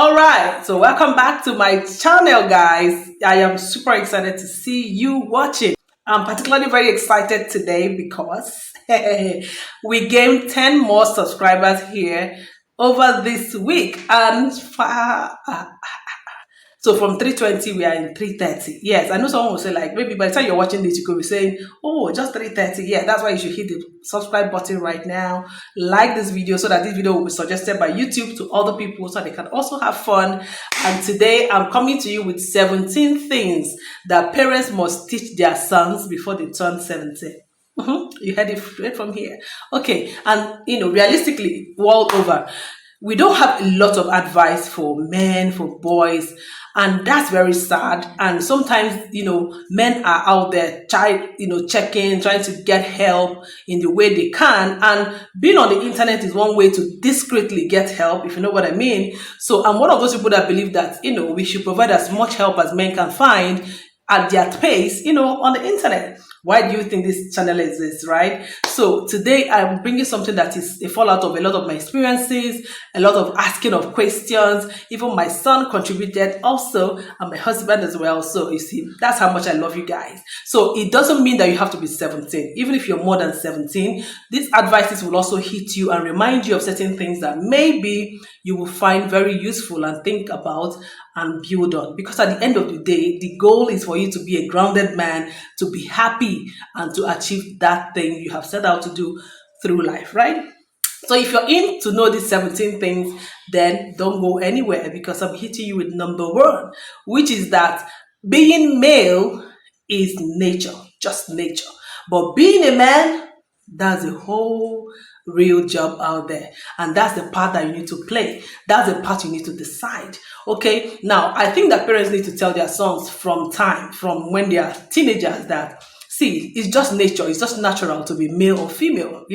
All right, so welcome back to my channel, guys. I am super excited to see you watching. I'm particularly very excited today because we gained 10 more subscribers here over this week, and so from 320, we are in 330. Yes, I know someone will say, like, maybe by the time you're watching this, you could be saying, oh, just 330. Yeah, that's why you should hit the subscribe button right now. Like this video so that this video will be suggested by YouTube to other people so they can also have fun. And today I'm coming to you with 17 things that parents must teach their sons before they turn 17. You heard it straight from here. Okay, and realistically, world over, we don't have a lot of advice for men, for boys, and that's very sad. And sometimes, men are out there checking, trying to get help in the way they can. And being on the internet is one way to discreetly get help, if you know what I mean. So I'm one of those people that believe that, we should provide as much help as men can find at their pace, on the internet. Why do you think this channel exists, right? So today I'm bringing something that is a fallout of a lot of my experiences, a lot of asking of questions. Even my son contributed also, and my husband as well. So you see, that's how much I love you guys. So it doesn't mean that you have to be 17. Even if you're more than 17, these advices will also hit you and remind you of certain things that maybe you will find very useful and think about and build on. Because at the end of the day, the goal is for you to be a grounded man, to be happy, and to achieve that thing you have set out to do through life, right? So if you're in to know these 17 things, then don't go anywhere, because I'm hitting you with number one, which is that being male is nature, just nature. But being a man, that's a whole real job out there, and that's the part that you need to play. That's the part you need to decide. Okay, now I think that parents need to tell their sons from when they are teenagers that, see, it's just nature, it's just natural to be male or female,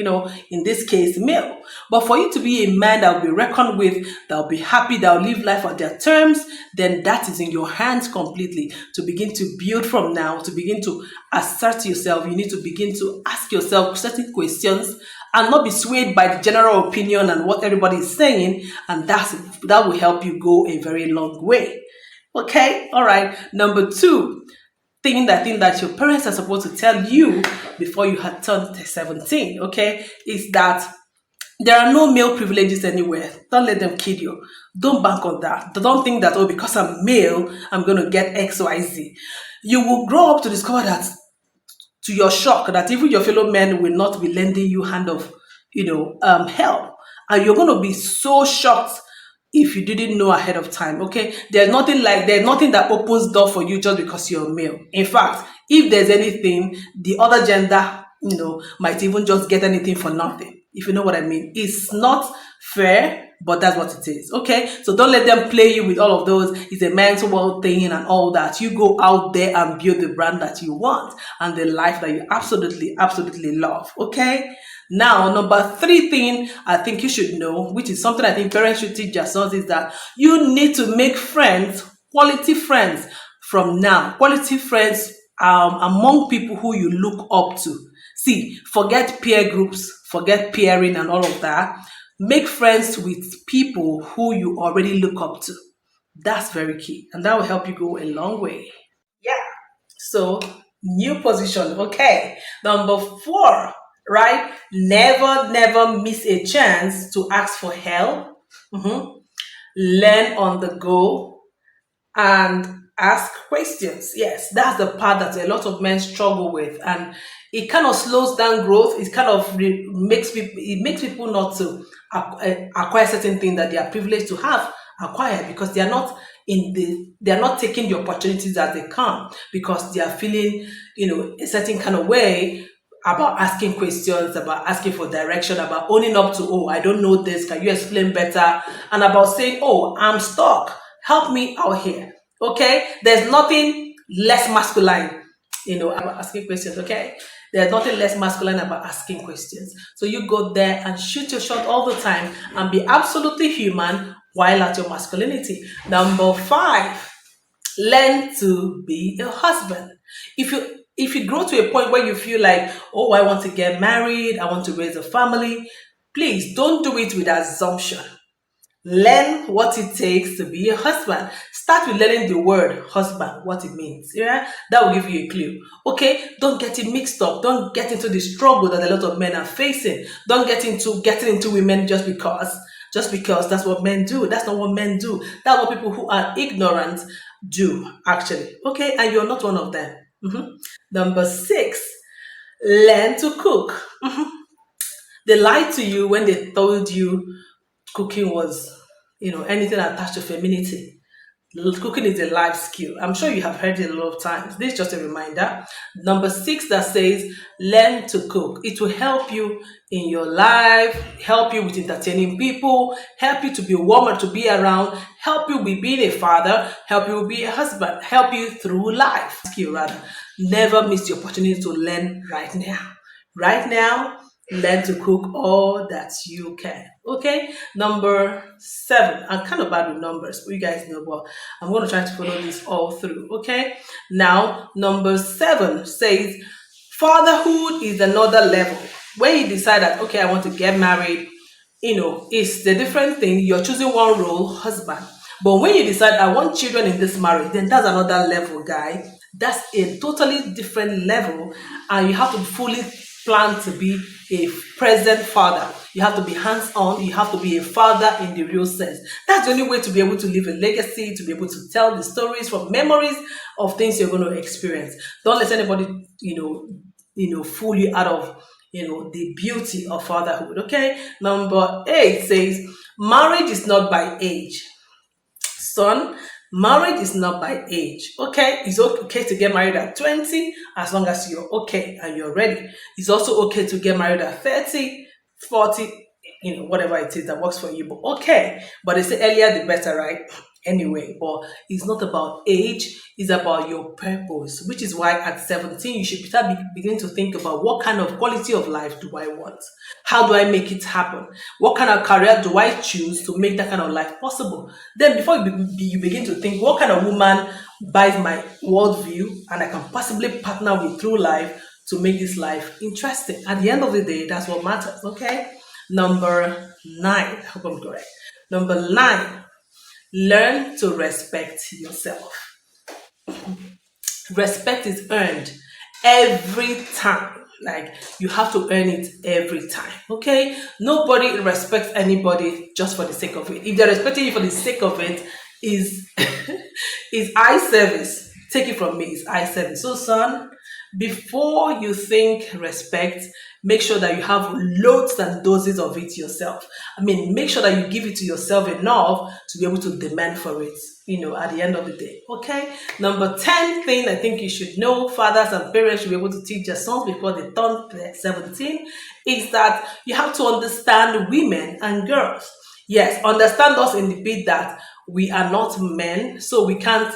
in this case male. But for you to be a man that will be reckoned with, that will be happy, that will live life on their terms, then that is in your hands completely to begin to build from now, to begin to assert yourself. You need to begin to ask yourself certain questions and not be swayed by the general opinion and what everybody is saying, and that will help you go a very long way. Okay, all right. Number two, thing that your parents are supposed to tell you before you had turned 17, okay, is that there are no male privileges anywhere. Don't let them kid you. Don't bank on that. Don't think that, oh, because I'm male, I'm going to get XYZ. You will grow up to discover that, to your shock, that even your fellow men will not be lending you hand of, help. And you're going to be so shocked if you didn't know ahead of time. Okay, there's nothing that opens door for you just because you're male. In fact, if there's anything, the other gender, might even just get anything for nothing, if you know what I mean. It's not fair, but that's what it is. Okay, so don't let them play you with all of those, it's a man's world thing and all that. You go out there and build the brand that you want and the life that you absolutely love. Okay, now number three thing I think you should know, which is something I think parents should teach their sons, is that you need to make friends, quality friends, from now. Quality friends among people who you look up to. See, forget peer groups, forget peering and all of that. Make friends with people who you already look up to. That's very key, and that will help you go a long way. Yeah. So, new position. Okay. Number four, right? Never miss a chance to ask for help. Learn on the go and ask questions. Yes, that's the part that a lot of men struggle with, and it kind of slows down growth. It kind of makes people not to acquire certain things that they are privileged to have acquired, because they are not taking the opportunities as they come, because they are feeling a certain kind of way about asking questions, about asking for direction, about owning up to, oh, I don't know this, can you explain better, and about saying, oh, I'm stuck, help me out here. Okay, there's nothing less masculine, about asking questions. Okay, there's nothing less masculine about asking questions. So you go there and shoot your shot all the time and be absolutely human while at your masculinity. Number five, learn to be a husband. If you grow to a point where you feel like, oh, I want to get married, I want to raise a family, please don't do it with assumption. Learn what it takes to be a husband. Start with learning the word husband, what it means. Yeah, that will give you a clue. Okay, don't get it mixed up. Don't get into the struggle that a lot of men are facing. Don't get into getting into women just because that's what men do. That's not what men do. That's what people who are ignorant do, actually. Okay, and you're not one of them. Mhm. Number six, learn to cook. They lied to you when they told you cooking was, anything attached to femininity. Cooking is a life skill. I'm sure you have heard it a lot of times. This is just a reminder. Number six that says, learn to cook. It will help you in your life, help you with entertaining people, help you to be a woman to be around, help you with being a father, help you be a husband, help you through life. Skill rather. Never miss the opportunity to learn right now. Right now, learn to cook all that you can. Okay, number seven. I'm kind of bad with numbers, but you guys know, but I'm going to try to follow this all through. Okay, now number seven says fatherhood is another level. When you decide that, okay, I want to get married, it's the different thing. You're choosing one role, husband. But when you decide, I want children in this marriage, then that's another level, guy. That's a totally different level. And you have to fully plan to be a present father. You have to be hands on. You have to be a father in the real sense. That's the only way to be able to leave a legacy, to be able to tell the stories from memories of things you're going to experience. Don't let anybody, fool you out of the beauty of fatherhood. Okay, number eight says marriage is not by age. Son, marriage is not by age. Okay, it's okay to get married at 20 as long as you're okay and you're ready. It's also okay to get married at 30, 40, whatever it is that works for you. But okay, but they say earlier the better, right? Anyway, but it's not about age, it's about your purpose, which is why at 17 you should start beginning to think about what kind of quality of life do I want? How do I make it happen? What kind of career do I choose to make that kind of life possible? Then before you begin to think, what kind of woman buys my worldview and I can possibly partner with through life to make this life interesting? At the end of the day, that's what matters, okay? Number nine, I hope I'm correct. Number nine, learn to respect yourself. Respect is earned every time. Like you have to earn it every time. Okay? Nobody respects anybody just for the sake of it. If they're respecting you for the sake of it, is is eye service. Take it from me, it's eye service. So, son, before you think respect, make sure that you have loads and doses of it yourself. I mean, make sure that you give it to yourself enough to be able to demand for it, at the end of the day. Okay? Number 10 thing I think you should know, fathers and parents should be able to teach their sons before they turn 17, is that you have to understand women and girls. Yes, understand us in the bit that we are not men, so we can't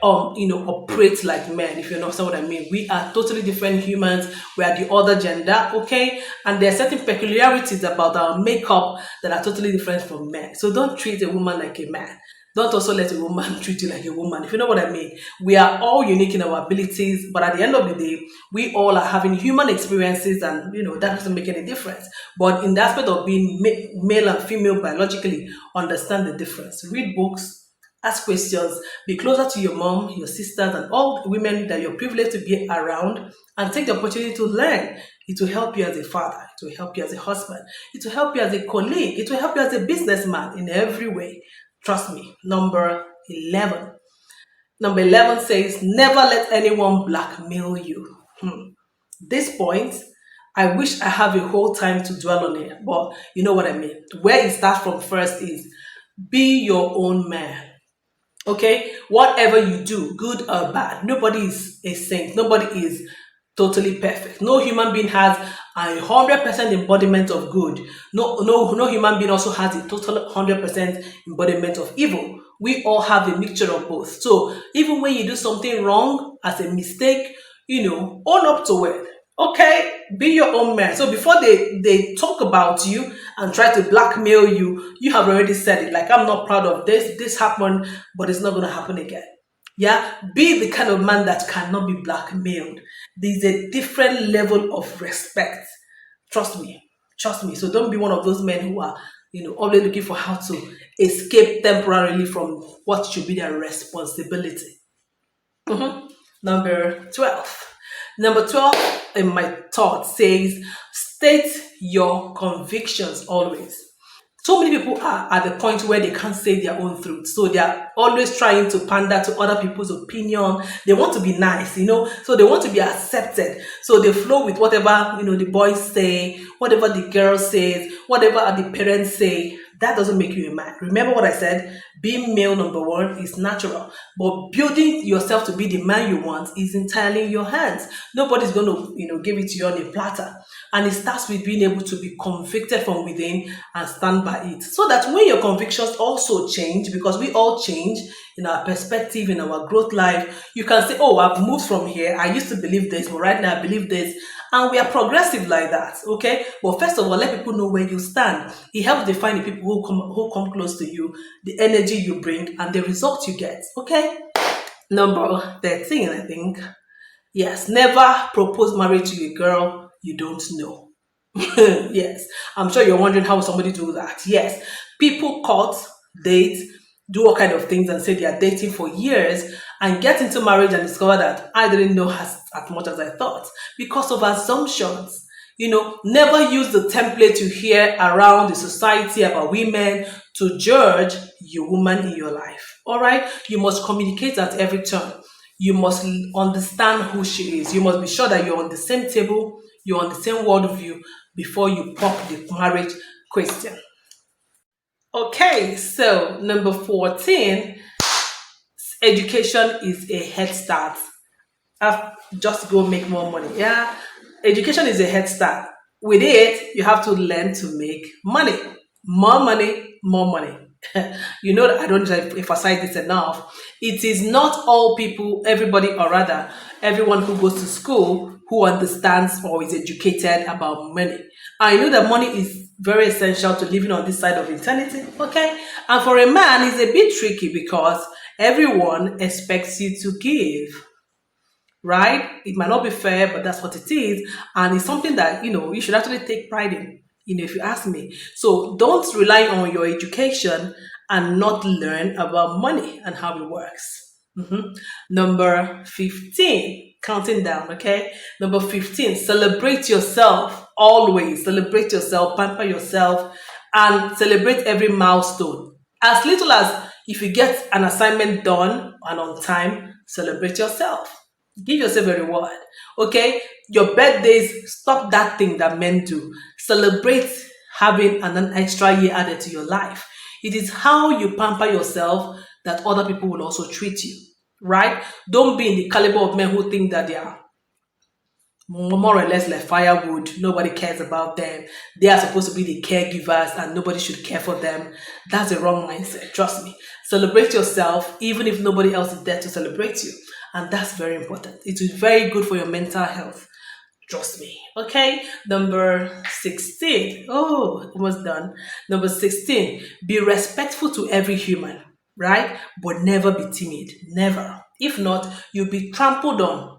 operate like men, if you know what I mean. We are totally different humans. We are the other gender, okay? And there are certain peculiarities about our makeup that are totally different from men. So don't treat a woman like a man. Don't also let a woman treat you like a woman, if you know what I mean. We are all unique in our abilities, but at the end of the day, we all are having human experiences, and that doesn't make any difference. But in the aspect of being male and female biologically, understand the difference. Read books, ask questions, be closer to your mom, your sisters, and all the women that you're privileged to be around, and take the opportunity to learn. It will help you as a father, it will help you as a husband, it will help you as a colleague, it will help you as a businessman in every way. Trust me. Number 11. Number 11 says, never let anyone blackmail you. This point, I wish I have a whole time to dwell on it, but you know what I mean. Where it starts from first is be your own man. Okay, whatever you do, good or bad, nobody is a saint, nobody is totally perfect. No human being has 100% embodiment of good. No human being also has a total 100% embodiment of evil. We all have a mixture of both. So even when you do something wrong as a mistake, own up to it. Okay, be your own man. So before they talk about you and try to blackmail you, you have already said it. Like, I'm not proud of this. This happened, but it's not going to happen again. Yeah, be the kind of man that cannot be blackmailed. There's a different level of respect. Trust me. Trust me. So don't be one of those men who are, always looking for how to escape temporarily from what should be their responsibility. Mhm. Number 12. Number 12 in my thought says, state your convictions always. So many people are at the point where they can't say their own truth. So they are always trying to pander to other people's opinion. They want to be nice, so they want to be accepted. So they flow with whatever, the boys say, whatever the girl says, whatever the parents say. That doesn't make you a man. Remember what I said? Being male, number one, is natural. But building yourself to be the man you want is entirely in your hands. Nobody's going to, give it to you on a platter. And it starts with being able to be convicted from within and stand by it. So that when your convictions also change, because we all change in our perspective, in our growth life, you can say, oh, I've moved from here. I used to believe this, but right now I believe this. And we are progressive like that, okay? But first of all, let people know where you stand. It helps define the people who come close to you, the energy you bring, and the results you get, okay? Number 13, I think. Yes, never propose marriage to a girl you don't know. Yes, I'm sure you're wondering how somebody do that. Yes, people court, date, do all kind of things and say they are dating for years and get into marriage and discover that I didn't know as much as I thought because of assumptions. Never use the template you hear around the society about women to judge your woman in your life. All right, you must communicate at every turn. You must understand who she is. You must be sure that you're on the same table, you're on the same worldview before you pop the marriage question. Okay, so number 14, education is a head start. Just go make more money. Yeah, education is a head start. With it, you have to learn to make money. More money, more money. That I don't emphasize this enough. It is not all people, everybody, or rather, everyone who goes to school who understands or is educated about money. I know that money is very essential to living on this side of eternity, okay? And for a man, it's a bit tricky because everyone expects you to give, right? It might not be fair, but that's what it is. And it's something that, you should actually take pride in, if you ask me. So don't rely on your education and not learn about money and how it works. Number 15, counting down, okay? Number 15, celebrate yourself. Always celebrate yourself, pamper yourself, and celebrate every milestone. As little as if you get an assignment done and on time, celebrate yourself. Give yourself a reward. Okay? Your birthdays, stop that thing that men do. Celebrate having an extra year added to your life. It is how you pamper yourself that other people will also treat you. Right? Don't be in the caliber of men who think that they are more or less like firewood. Nobody cares about them. They are supposed to be the caregivers and nobody should care for them. That's the wrong mindset. Trust me. Celebrate yourself even if nobody else is there to celebrate you. And that's very important. It is very good for your mental health. Trust me. Okay. Number 16. Oh, almost done. Number 16. Be respectful to every human, right? But never be timid. Never. If not, you'll be trampled on.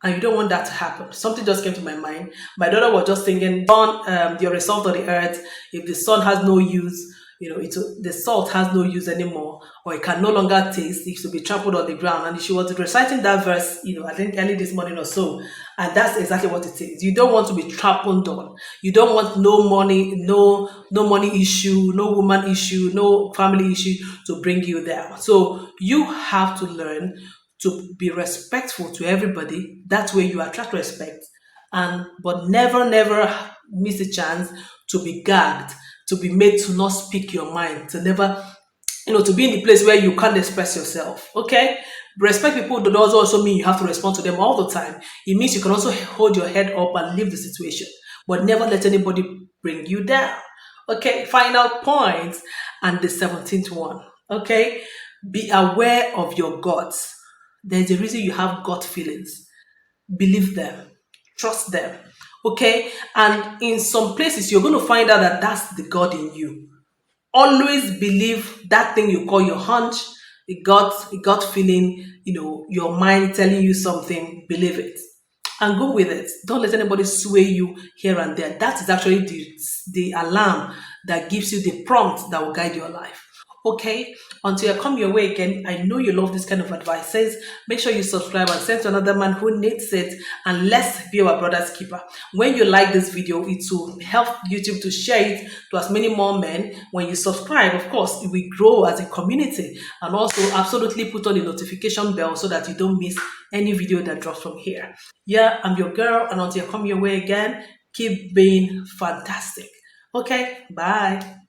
And you don't want that to happen. Something just came to my mind. My daughter was just thinking, "Son, you're a salt of the earth. If the sun has no use, the salt has no use anymore, or it can no longer taste. It should be trampled on the ground." And she was reciting that verse, I think early this morning or so. And that's exactly what it is. You don't want to be trampled on. You don't want no money, no money issue, no woman issue, no family issue to bring you down. So you have to learn to be respectful to everybody. That way you attract respect. But never miss a chance to be gagged, to be made to not speak your mind, to never, to be in the place where you can't express yourself. Okay? Respect people does also mean you have to respond to them all the time. It means you can also hold your head up and leave the situation, but never let anybody bring you down. Okay? Final point, and the 17th one. Okay? Be aware of your guts. There's a reason you have gut feelings. Believe them. Trust them. Okay? And in some places, you're going to find out that that's the God in you. Always believe that thing you call your hunch, a gut feeling, your mind telling you something, believe it. And go with it. Don't let anybody sway you here and there. That is actually the alarm that gives you the prompt that will guide your life. Okay, until I come your way again, I know you love this kind of advices. Make sure you subscribe and send to another man who needs it. And let's be our brother's keeper. When you like this video, it will help YouTube to share it to as many more men. When you subscribe, of course, it will grow as a community. And also, absolutely put on the notification bell so that you don't miss any video that drops from here. Yeah, I'm your girl, and until I come your way again, keep being fantastic. Okay, bye.